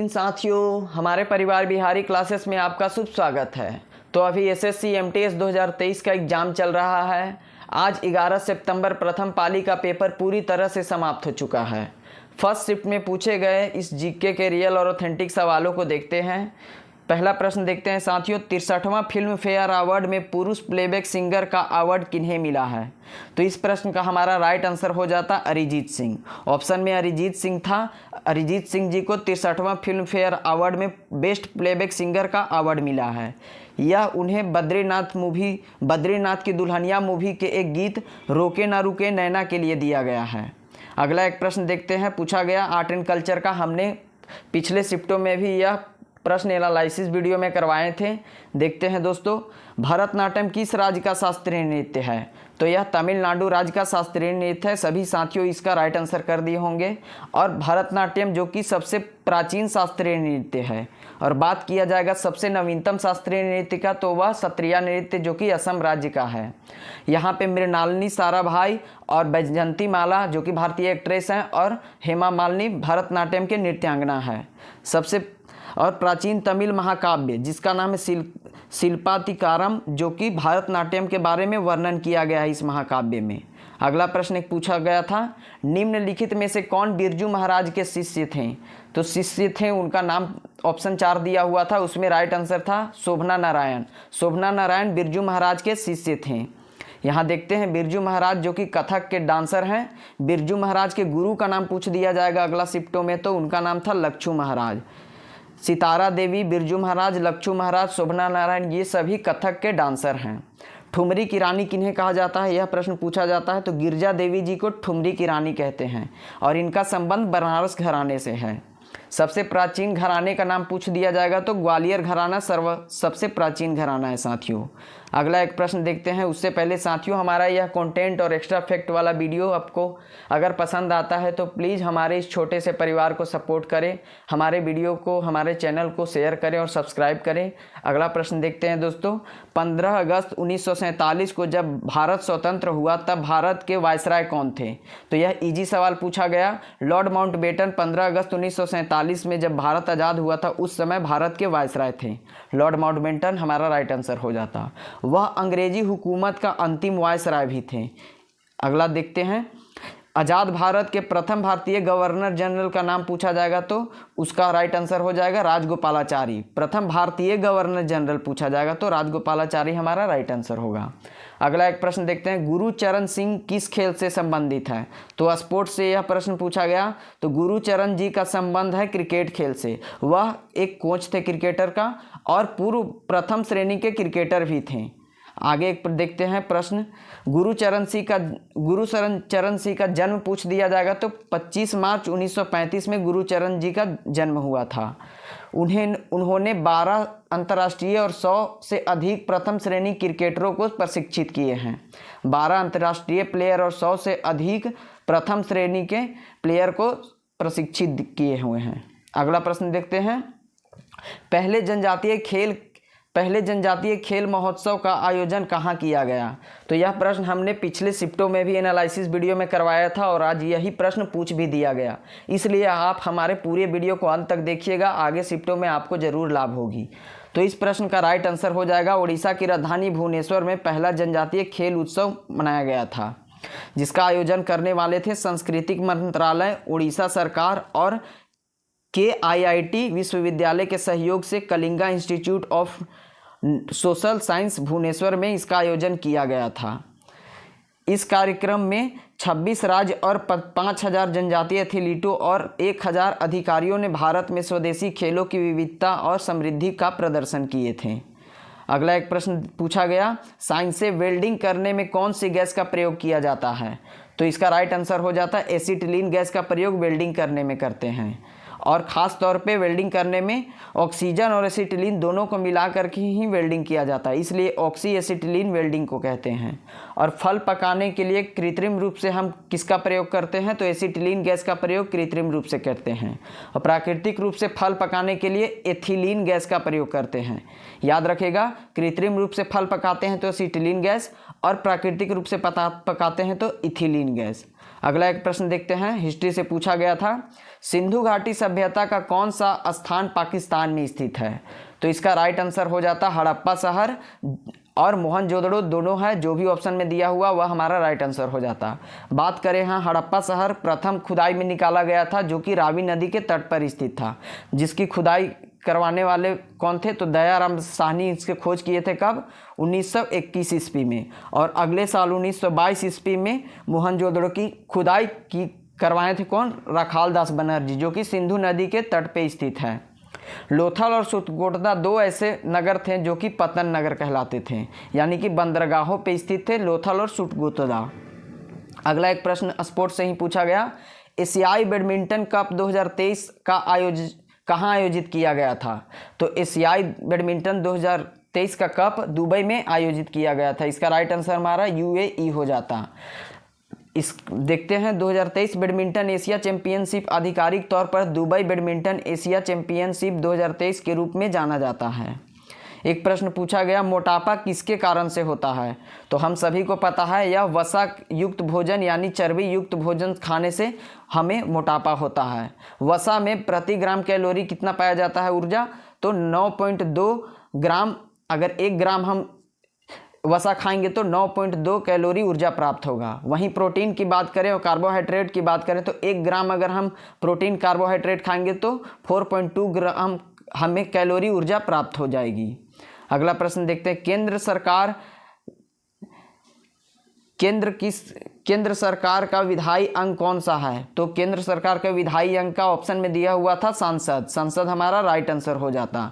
दिन साथियों, हमारे परिवार बिहारी क्लासेस में आपका शुभ स्वागत है। तो अभी एसएससी एमटीएस 2023 का एग्ज़ाम चल रहा है। आज 11 सितंबर प्रथम पाली का पेपर पूरी तरह से समाप्त हो चुका है। फर्स्ट शिफ्ट में पूछे गए इस जीके के रियल और ऑथेंटिक सवालों को देखते हैं। पहला प्रश्न देखते हैं साथियों, 63वां फिल्म फेयर अवार्ड में पुरुष प्लेबैक सिंगर का अवार्ड किन्हें मिला है? तो इस प्रश्न का हमारा राइट आंसर हो जाता अरिजीत सिंह। ऑप्शन में अरिजीत सिंह था। अरिजीत सिंह जी को 63वां फिल्म फेयर अवार्ड में बेस्ट प्लेबैक सिंगर का अवार्ड मिला है। यह उन्हें बद्रीनाथ की दुल्हनिया मूवी के एक गीत रोके ना रुके नैना के लिए दिया गया है। अगला एक प्रश्न देखते हैं, पूछा गया आर्ट एंड कल्चर का। हमने पिछले शिफ्टों में भी यह प्रश्न एनालिसिस वीडियो में करवाए थे। देखते हैं दोस्तों, भरतनाट्यम किस राज्य का शास्त्रीय नृत्य है? तो यह तमिलनाडु राज्य का शास्त्रीय नृत्य है। सभी साथियों इसका राइट आंसर कर दिए होंगे। और भरतनाट्यम जो कि सबसे प्राचीन शास्त्रीय नृत्य है। और बात किया जाएगा सबसे नवीनतम शास्त्रीय नृत्य का, तो वह सत्रिया नृत्य जो कि असम राज्य का है। यहाँ पे मृणालिनी साराभाई और बैजयंती माला जो कि भारतीय एक्ट्रेस हैं, और हेमा मालिनी भरतनाट्यम के नृत्यांगना है। सबसे और प्राचीन तमिल महाकाव्य जिसका नाम है शिल्पातिकारम, जो कि भरतनाट्यम के बारे में वर्णन किया गया है इस महाकाव्य में। अगला प्रश्न एक पूछा गया था, निम्नलिखित में से कौन बिरजू महाराज के शिष्य थे? तो शिष्य थे, उनका नाम ऑप्शन 4 दिया हुआ था, उसमें राइट आंसर था शोभना नारायण। शोभना नारायण बिरजू महाराज के शिष्य थे। यहाँ देखते हैं बिरजू महाराज जो कि कथक के डांसर हैं। बिरजू महाराज के गुरु का नाम पूछ दिया जाएगा अगला शिफ्टों में, तो उनका नाम था लक्षू महाराज। सितारा देवी, बिरजू महाराज, लक्षू महाराज, शोभना नारायण, ये सभी कथक के डांसर हैं। ठुमरी की रानी किन्हें कहा जाता है, यह प्रश्न पूछा जाता है। तो गिरजा देवी जी को ठुमरी की रानी कहते हैं और इनका संबंध बनारस घराने से है। सबसे प्राचीन घराने का नाम पूछ दिया जाएगा, तो ग्वालियर घराना सबसे प्राचीन घराना है साथियों। अगला एक प्रश्न देखते हैं। उससे पहले साथियों, हमारा यह कंटेंट और एक्स्ट्रा फैक्ट वाला वीडियो आपको अगर पसंद आता है तो प्लीज़ हमारे इस छोटे से परिवार को सपोर्ट करें, हमारे वीडियो को, हमारे चैनल को शेयर करें और सब्सक्राइब करें। अगला प्रश्न देखते हैं दोस्तों, 15 अगस्त 1947 को जब भारत स्वतंत्र हुआ तब भारत के वायसराय कौन थे? तो यह इजी सवाल पूछा गया। लॉर्ड माउंटबेटन 15 अगस्त 1947 में जब भारत आज़ाद हुआ था उस समय भारत के वायसराय थे। लॉर्ड माउंटबेटन हमारा राइट आंसर हो जाता। वह अंग्रेजी हुकूमत का अंतिम वायसराय भी थे। अगला देखते हैं, आज़ाद भारत के प्रथम भारतीय गवर्नर जनरल का नाम पूछा जाएगा, तो उसका राइट आंसर हो जाएगा राजगोपालाचारी। प्रथम भारतीय गवर्नर जनरल पूछा जाएगा तो राजगोपालाचारी हमारा राइट आंसर होगा। अगला एक प्रश्न देखते हैं, गुरुचरण सिंह किस खेल से संबंधित है? तो स्पोर्ट्स से यह प्रश्न पूछा गया। तो गुरुचरण जी का संबंध है क्रिकेट खेल से। वह एक कोच थे क्रिकेटर का और पूर्व प्रथम श्रेणी के क्रिकेटर भी थे। आगे एक देखते हैं प्रश्न, गुरुचरण सिंह का जन्म पूछ दिया जाएगा। तो 25 मार्च 1935 में गुरुचरण जी का जन्म हुआ था। उन्होंने 12 अंतर्राष्ट्रीय और 100 से अधिक प्रथम श्रेणी क्रिकेटरों को प्रशिक्षित किए हैं। 12 अंतर्राष्ट्रीय प्लेयर और 100 से अधिक प्रथम श्रेणी के प्लेयर को प्रशिक्षित किए हुए हैं। अगला प्रश्न देखते हैं, पहले जनजातीय खेल महोत्सव का आयोजन कहाँ किया गया? तो यह प्रश्न हमने पिछले शिफ्टों में भी एनालिसिस वीडियो में करवाया था और आज यही प्रश्न पूछ भी दिया गया। इसलिए आप हमारे पूरे वीडियो को अंत तक देखिएगा, आगे शिफ्टों में आपको ज़रूर लाभ होगी। तो इस प्रश्न का राइट आंसर हो जाएगा, उड़ीसा की राजधानी भुवनेश्वर में पहला जनजातीय खेल उत्सव मनाया गया था, जिसका आयोजन करने वाले थे सांस्कृतिक मंत्रालय, उड़ीसा सरकार और KIIT विश्वविद्यालय के सहयोग से Kalinga institute of social science Bhubaneswar में इसका आयोजन किया गया था। इस कार्यक्रम में 26 राज्य और 5000 जनजातीय एथलीटों और 1000 अधिकारियों ने भारत में स्वदेशी खेलों की विविधता और समृद्धि का प्रदर्शन किए थे। अगला एक प्रश्न पूछा गया, साइंस से वेल्डिंग करने में कौन सी गैस का प्रयोग किया जाता है? तो इसका राइट आंसर हो जाता है एसिटिलीन गैस का प्रयोग वेल्डिंग करने में करते हैं। और ख़ास तौर पे वेल्डिंग करने में ऑक्सीजन और एसिटिलीन दोनों को मिला करके ही वेल्डिंग किया जाता है, इसलिए ऑक्सी एसिटिलीन वेल्डिंग को कहते हैं। और फल पकाने के लिए कृत्रिम रूप से हम किसका प्रयोग करते हैं? तो एसिटिलीन गैस का प्रयोग कृत्रिम रूप से करते हैं। और प्राकृतिक रूप से फल पकाने के लिए एथिलीन गैस का प्रयोग करते हैं। याद रखेगा, कृत्रिम रूप से फल पकाते हैं तो एसिटिलीन गैस और प्राकृतिक रूप से पकाते हैं तो इथिलीन गैस। अगला एक प्रश्न देखते हैं, हिस्ट्री से पूछा गया था, सिंधु घाटी सभ्यता का कौन सा स्थान पाकिस्तान में स्थित है? तो इसका राइट आंसर हो जाता हड़प्पा शहर और मोहनजोदड़ो दोनों है, जो भी ऑप्शन में दिया हुआ वह हमारा राइट आंसर हो जाता। बात करें हाँ, हड़प्पा शहर प्रथम खुदाई में निकाला गया था, जो कि रावी नदी के तट पर स्थित था, जिसकी खुदाई करवाने वाले कौन थे? तो दयाराम साहनी इसके खोज किए थे। कब? 1921 ईस्वी में। और अगले साल 1922 ईस्वी में मोहनजोदड़ो की खुदाई की करवाए थे कौन? राखाल दास बनर्जी, जो कि सिंधु नदी के तट पे स्थित है। लोथल और सुतकोटदा दो ऐसे नगर थे जो कि पतन नगर कहलाते थे, यानी कि बंदरगाहों पे स्थित थे लोथल और सुतकोटदा। अगला एक प्रश्न स्पोर्ट्स से ही पूछा गया, एशियाई बैडमिंटन कप 2023 का कहाँ आयोजित किया गया था? तो एशियाई बैडमिंटन 2023 का कप दुबई में आयोजित किया गया था। इसका राइट आंसर हमारा यूएई हो जाता। इस देखते हैं 2023 बैडमिंटन एशिया चैंपियनशिप आधिकारिक तौर पर दुबई बैडमिंटन एशिया चैंपियनशिप 2023 के रूप में जाना जाता है। एक प्रश्न पूछा गया, मोटापा किसके कारण से होता है? तो हम सभी को पता है, यह वसा युक्त भोजन यानी चर्बी युक्त भोजन खाने से हमें मोटापा होता है। वसा में प्रति ग्राम कैलोरी कितना पाया जाता है ऊर्जा? तो 9.2 ग्राम। अगर 1 ग्राम हम वसा खाएंगे तो 9.2 कैलोरी ऊर्जा प्राप्त होगा। वहीं प्रोटीन की बात करें और कार्बोहाइड्रेट की बात करें तो 1 ग्राम अगर हम प्रोटीन कार्बोहाइड्रेट खाएंगे तो 4.2 ग्राम हमें कैलोरी ऊर्जा प्राप्त हो जाएगी। अगला प्रश्न देखते हैं, केंद्र सरकार का विधायी अंग कौन सा है? तो केंद्र सरकार का विधायी अंग का ऑप्शन में दिया हुआ था संसद हमारा राइट आंसर हो जाता।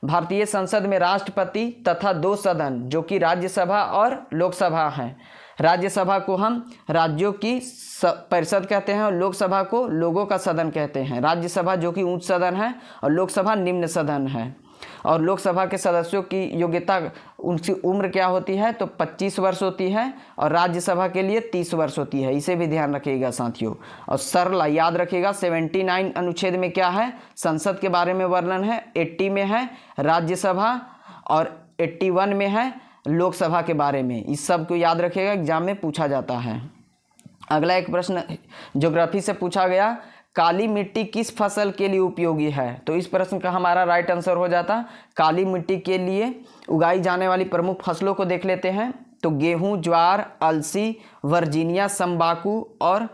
भारतीय संसद में राष्ट्रपति तथा 2 सदन जो कि राज्यसभा और लोकसभा हैं। राज्यसभा को हम राज्यों की परिषद कहते हैं और लोकसभा को लोगों का सदन कहते हैं। राज्यसभा जो कि उच्च सदन है और लोकसभा निम्न सदन है। और लोकसभा के सदस्यों की योग्यता, उनकी उम्र क्या होती है? तो 25 वर्ष होती है और राज्यसभा के लिए 30 वर्ष होती है। इसे भी ध्यान रखिएगा साथियों। और सरला याद रखिएगा, 79 अनुच्छेद में क्या है? संसद के बारे में वर्णन है। 80 में है राज्यसभा और 81 में है लोकसभा के बारे में। इस सब को याद रखिएगा, एग्जाम में पूछा जाता है। अगला एक प्रश्न ज्योग्राफी से पूछा गया, काली मिट्टी किस फसल के लिए उपयोगी है? तो इस प्रश्न का हमारा राइट आंसर हो जाता काली मिट्टी के लिए उगाई जाने वाली प्रमुख फसलों को देख लेते हैं। तो गेहूं, ज्वार, अलसी, वर्जीनिया, तंबाकू और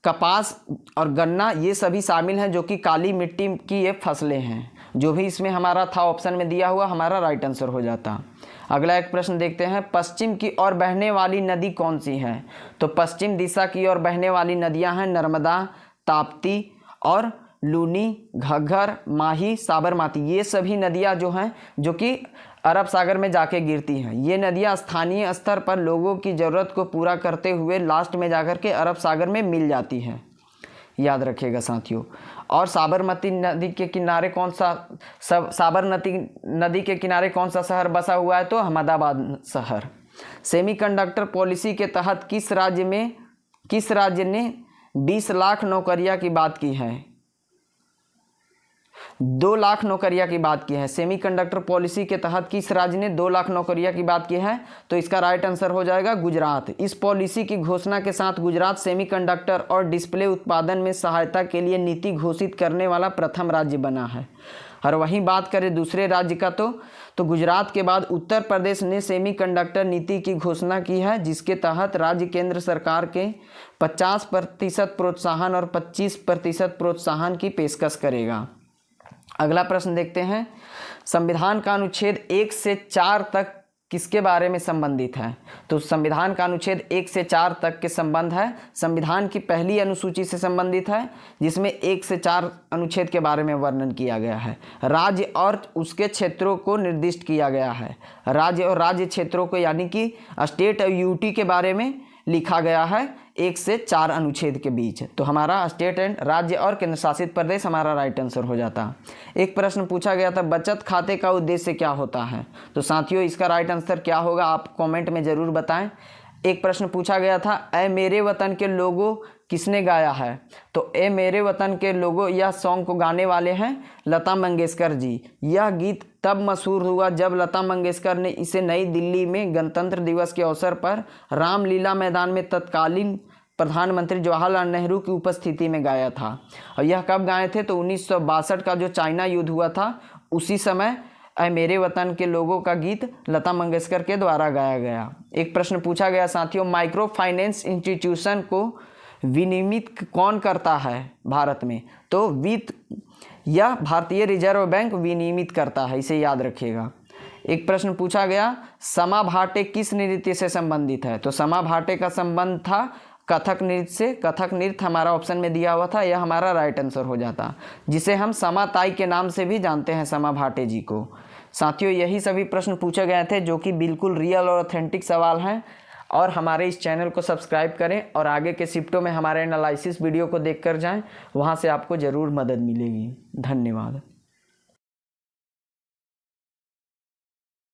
कपास और गन्ना ये सभी शामिल हैं, जो कि काली मिट्टी की ये फसलें हैं। जो भी इसमें हमारा था ऑप्शन में दिया हुआ हमारा राइट आंसर हो जाता। अगला एक प्रश्न देखते हैं, पश्चिम की ओर बहने वाली नदी कौन सी है? तो पश्चिम दिशा की ओर बहने वाली नदियां हैं नर्मदा, ताप्ती और लूनी, घग्गर, माही, साबरमती। ये सभी नदियां जो हैं जो कि अरब सागर में जाके गिरती हैं। ये नदियां स्थानीय स्तर पर लोगों की ज़रूरत को पूरा करते हुए लास्ट में जाकर के अरब सागर में मिल जाती हैं, याद रखिएगा साथियों। और साबरमती नदी के किनारे कौन सा साबरमती नदी के किनारे कौन सा शहर बसा हुआ है? तो अहमदाबाद शहर। सेमीकंडक्टर पॉलिसी के तहत किस राज्य ने 20 लाख नौकरियां की बात की है? 2 लाख नौकरियां की बात की है। सेमीकंडक्टर पॉलिसी के तहत किस राज्य ने 2 लाख नौकरियां की बात की है? तो इसका राइट आंसर हो जाएगा गुजरात। इस पॉलिसी की घोषणा के साथ गुजरात सेमीकंडक्टर और डिस्प्ले उत्पादन में सहायता के लिए नीति घोषित करने वाला प्रथम राज्य बना है। और वहीं बात करें दूसरे राज्य का तो गुजरात के बाद उत्तर प्रदेश ने सेमीकंडक्टर नीति की घोषणा की है, जिसके तहत राज्य केंद्र सरकार के 50% प्रोत्साहन और 25% प्रोत्साहन की पेशकश करेगा। अगला प्रश्न देखते हैं, संविधान का अनुच्छेद 1 से 4 तक किसके बारे में संबंधित है? तो संविधान का अनुच्छेद 1 से 4 तक के संबंध है संविधान की पहली अनुसूची से संबंधित है, जिसमें 1 से 4 अनुच्छेद के बारे में वर्णन किया गया है। राज्य और उसके क्षेत्रों को निर्दिष्ट किया गया है। राज्य और राज्य क्षेत्रों को यानी कि स्टेट और यूटी के बारे में लिखा गया है 1 से 4 अनुच्छेद के बीच। तो हमारा स्टेट एंड राज्य और केंद्र शासित प्रदेश हमारा राइट आंसर हो जाता। एक प्रश्न पूछा गया था, बचत खाते का उद्देश्य क्या होता है? तो साथियों इसका राइट आंसर क्या होगा आप कमेंट में ज़रूर बताएं। एक प्रश्न पूछा गया था, ऐ मेरे वतन के लोगों किसने गाया है? तो ए मेरे वतन के लोगों यह सॉन्ग को गाने वाले हैं लता मंगेशकर जी। यह गीत तब मशहूर हुआ जब लता मंगेशकर ने इसे नई दिल्ली में गणतंत्र दिवस के अवसर पर रामलीला मैदान में तत्कालीन प्रधानमंत्री जवाहरलाल नेहरू की उपस्थिति में गाया था। और यह कब गाए थे? तो 1962 का जो चाइना युद्ध हुआ था उसी समय ऐ मेरे वतन के लोगों का गीत लता मंगेशकर के द्वारा गाया गया। एक प्रश्न पूछा गया साथियों, माइक्रो फाइनेंस इंस्टीट्यूशन को विनियमित कौन करता है भारत में? तो वित्त या भारतीय रिजर्व बैंक विनियमित करता है, इसे याद रखिएगा। एक प्रश्न पूछा गया, समा भाटे किस नृत्य से संबंधित है? तो समा भाटे का संबंध था कथक नृत्य से। कथक नृत्य हमारा ऑप्शन में दिया हुआ था, यह हमारा राइट आंसर हो जाता, जिसे हम समा ताई के नाम से भी जानते हैं, समा भाटे जी को। साथियों यही सभी प्रश्न पूछे गए थे जो कि बिल्कुल रियल और ऑथेंटिक सवाल हैं। और हमारे इस चैनल को सब्सक्राइब करें और आगे के शिफ्टों में हमारे एनालिसिस वीडियो को देखकर जाएं, वहां से आपको ज़रूर मदद मिलेगी। धन्यवाद।